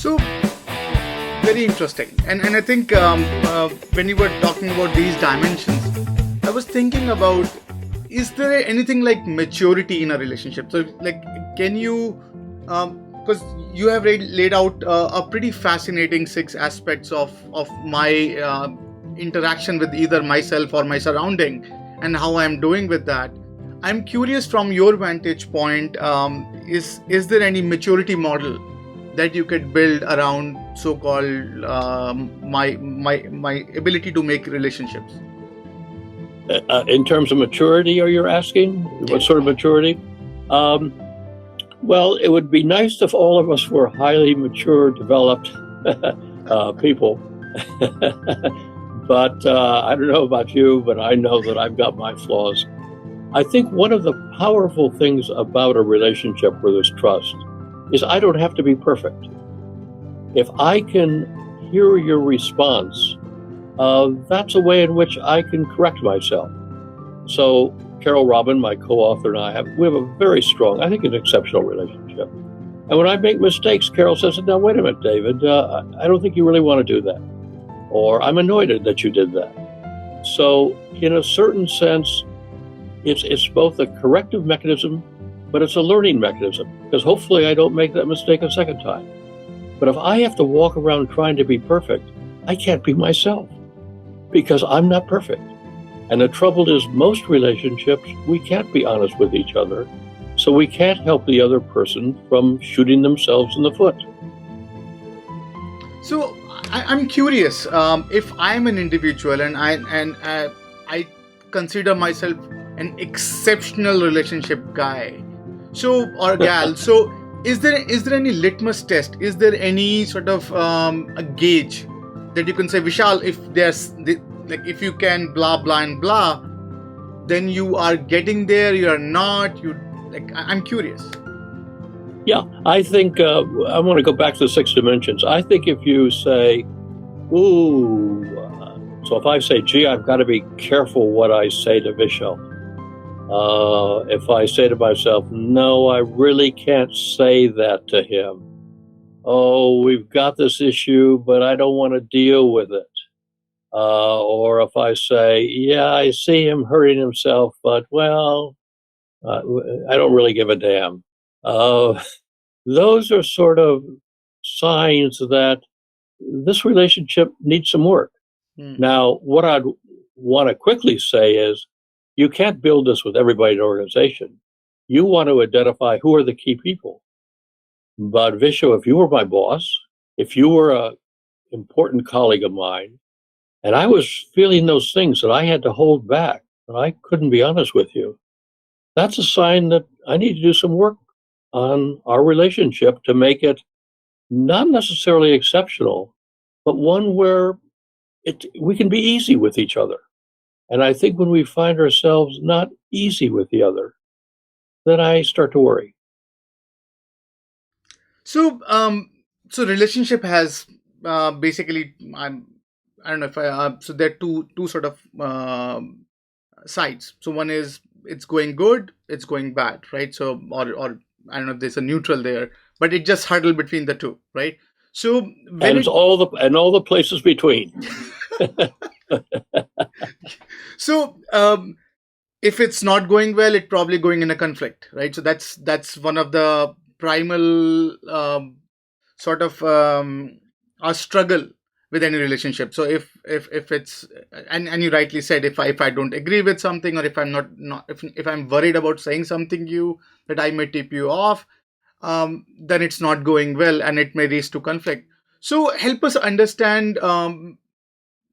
So very interesting. And I think when you were talking about these dimensions, I was thinking about, is there anything like maturity in a relationship? So like, can you, because you have laid out a pretty fascinating 6 aspects of my interaction with either myself or my surrounding and how I'm doing with that. I'm curious from your vantage point, is there any maturity model that you could build around so-called my ability to make relationships? In terms of maturity, are you asking? What sort of maturity? Well, it would be nice if all of us were highly mature, developed people. But I don't know about you, but I know that I've got my flaws. I think one of the powerful things about a relationship where there's trust is I don't have to be perfect. If I can hear your response, that's a way in which I can correct myself. So Carol Robin, my co-author, and we have a very strong, I think an exceptional relationship. And when I make mistakes, Carol says, now wait a minute, David, I don't think you really want to do that. Or I'm annoyed that you did that. So in a certain sense, it's both a corrective mechanism, but it's a learning mechanism, because hopefully I don't make that mistake a second time. But if I have to walk around trying to be perfect, I can't be myself, because I'm not perfect. And the trouble is, most relationships, we can't be honest with each other, so we can't help the other person from shooting themselves in the foot. So I'm curious, if I'm an individual and I consider myself an exceptional relationship guy, or gal, so is there any litmus test? Is there any sort of a gauge that you can say, Vishal, if you can blah blah and blah, then you are getting there, you are not, I'm curious. Yeah, I think I want to go back to the 6 dimensions. I think if you say, so if I say, gee, I've got to be careful what I say to Vishal. If I say to myself, no, I really can't say that to him. Oh, we've got this issue, but I don't want to deal with it. Or if I say, yeah, I see him hurting himself, but well, I don't really give a damn. Those are sort of signs that this relationship needs some work. Now, what I'd want to quickly say is, you can't build this with everybody in the organization. You want to identify who are the key people. But Visho, if you were my boss, if you were an important colleague of mine, and I was feeling those things that I had to hold back, and I couldn't be honest with you, that's a sign that I need to do some work on our relationship to make it not necessarily exceptional, but one where we can be easy with each other. And I think when we find ourselves not easy with the other, then I start to worry. So, so relationship has basically, I don't know if so there are two sort of sides. So one is it's going good, it's going bad, right? So or I don't know if there's a neutral there, but it just huddle between the two, right? So and it's all the places between. So if it's not going well, it's probably going in a conflict, right? So that's one of the primal sort of a struggle with any relationship. So if it's and you rightly said, if I don't agree with something, or if I'm not if I'm worried about saying something that I may tip you off, then it's not going well and it may lead to conflict. So help us understand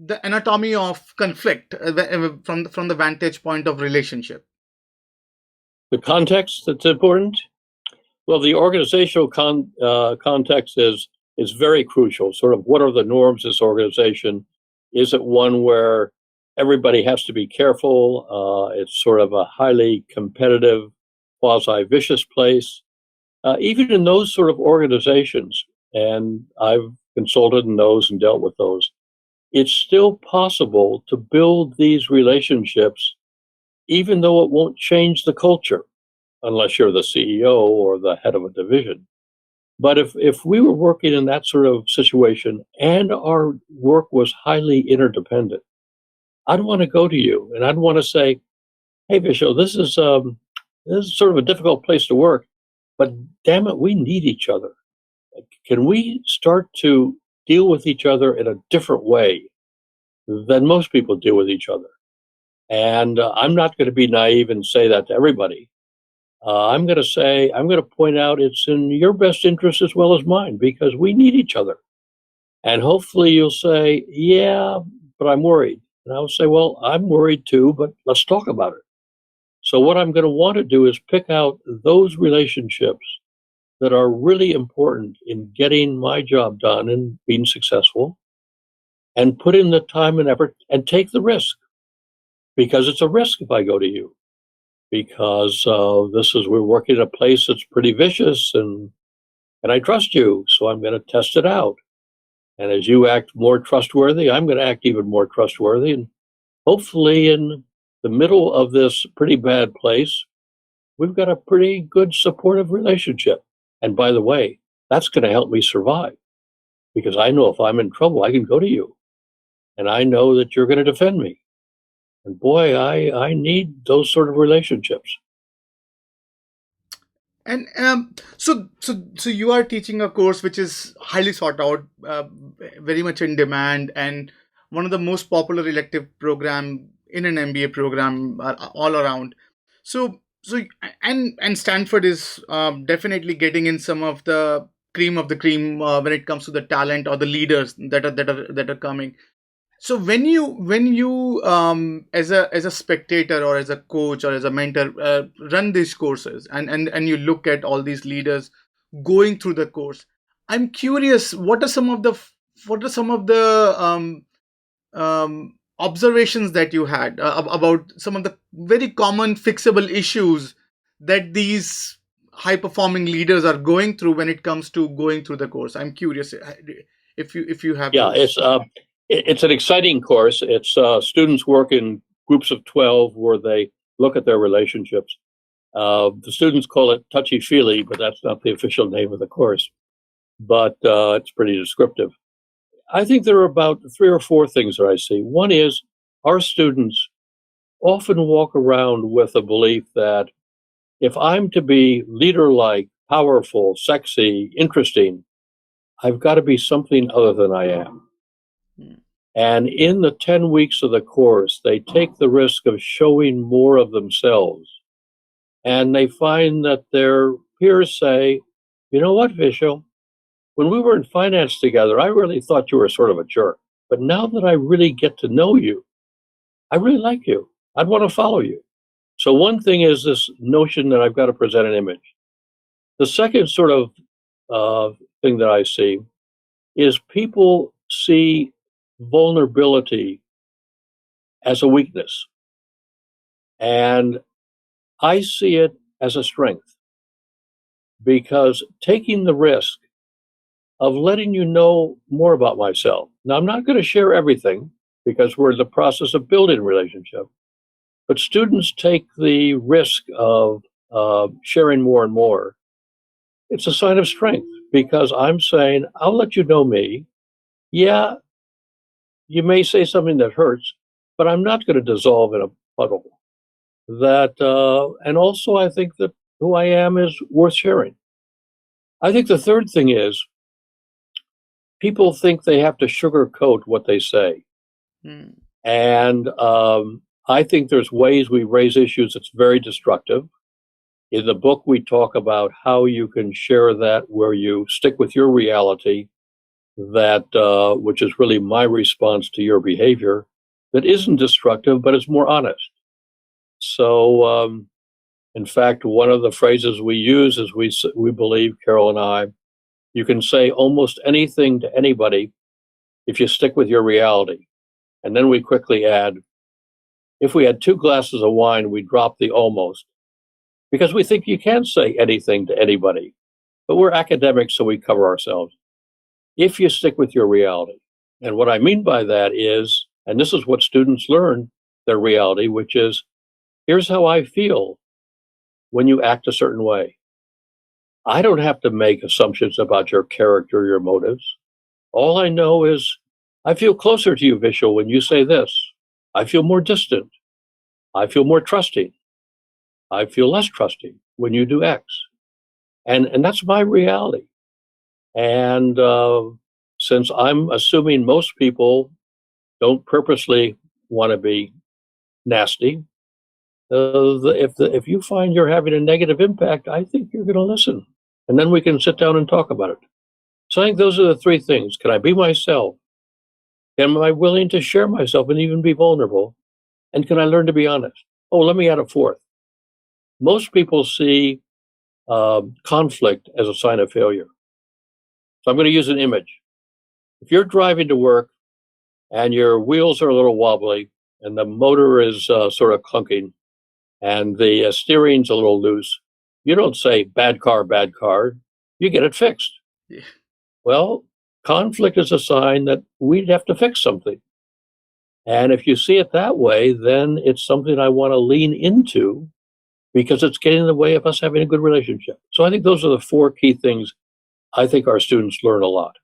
the anatomy of conflict from the vantage point of relationship. The context that's important. Well, the organizational context is very crucial. Sort of, what are the norms of this organization? Is it one where everybody has to be careful? It's sort of a highly competitive, quasi-vicious place. Even in those sort of organizations, and I've consulted in those and dealt with those, it's still possible to build these relationships, even though it won't change the culture, unless you're the CEO or the head of a division. But if we were working in that sort of situation and our work was highly interdependent, I'd want to go to you and I'd want to say, "Hey, Vishal, this is sort of a difficult place to work, but damn it, we need each other. Can we start to deal with each other in a different way than most people deal with each other?" And I'm not going to be naive and say that to everybody. I'm going to point out it's in your best interest as well as mine because we need each other. And hopefully you'll say, "Yeah, but I'm worried." And I'll say, "Well, I'm worried too, but let's talk about it." So, what I'm going to want to do is pick out those relationships that are really important in getting my job done and being successful and put in the time and effort and take the risk because it's a risk if I go to you because we're working at a place that's pretty vicious and I trust you, so I'm going to test it out. And as you act more trustworthy, I'm going to act even more trustworthy. And hopefully, in the middle of this pretty bad place, we've got a pretty good supportive relationship. And by the way, that's going to help me survive because I know if I'm in trouble, I can go to you. And I know that you're going to defend me. And boy, I need those sort of relationships. And so you are teaching a course which is highly sought out, very much in demand, and one of the most popular elective program in an MBA program all around. So and Stanford is definitely getting in some of the cream when it comes to the talent or the leaders that are coming. So when you as a spectator or as a coach or as a mentor run these courses and you look at all these leaders going through the course, I'm curious, what are some of the observations that you had about some of the very common fixable issues that these high performing leaders are going through when it comes to going through the course. I'm curious if you have Yeah, those. it's an exciting course. It's students work in groups of 12 where they look at their relationships. The students call it touchy feely, but that's not the official name of the course. But it's pretty descriptive. I think there are about three or four things that I see. One is our students often walk around with a belief that if I'm to be leader like, powerful, sexy, interesting, I've got to be something other than I am. Hmm. And in the 10 weeks of the course, they take the risk of showing more of themselves. And they find that their peers say, "You know what, Vishal? When we were in finance together, I really thought you were sort of a jerk. But now that I really get to know you, I really like you. I'd want to follow you." So, one thing is this notion that I've got to present an image. The second sort of thing that I see is people see vulnerability as a weakness. And I see it as a strength because taking the risk of letting you know more about myself. Now, I'm not going to share everything because we're in the process of building a relationship, but students take the risk of sharing more and more. It's a sign of strength because I'm saying, I'll let you know me. Yeah, you may say something that hurts, but I'm not going to dissolve in a puddle. And also I think that who I am is worth sharing. I think the third thing is people think they have to sugarcoat what they say. Hmm. And I think there's ways we raise issues that's very destructive. In the book, we talk about how you can share that where you stick with your reality, that which is really my response to your behavior, that isn't destructive, but it's more honest. So, in fact, one of the phrases we use is we believe, Carol and I, you can say almost anything to anybody if you stick with your reality. And then we quickly add, if we had two glasses of wine, we drop the almost, because we think you can say anything to anybody. But we're academics, so we cover ourselves. If you stick with your reality. And what I mean by that is, and this is what students learn, their reality, which is, here's how I feel when you act a certain way. I don't have to make assumptions about your character, your motives. All I know is I feel closer to you, Vishal, when you say this. I feel more distant. I feel more trusting. I feel less trusting when you do X. And that's my reality. And since I'm assuming most people don't purposely want to be nasty, if you find you're having a negative impact, I think you're going to listen. And then we can sit down and talk about it. So I think those are the three things. Can I be myself? Am I willing to share myself and even be vulnerable? And can I learn to be honest? Oh, let me add a fourth. Most people see conflict as a sign of failure. So I'm going to use an image. If you're driving to work and your wheels are a little wobbly and the motor is sort of clunking and the steering's a little loose, you don't say, bad car, bad car. You get it fixed. Yeah. Well, conflict is a sign that we'd have to fix something. And if you see it that way, then it's something I want to lean into because it's getting in the way of us having a good relationship. So I think those are the four key things I think our students learn a lot.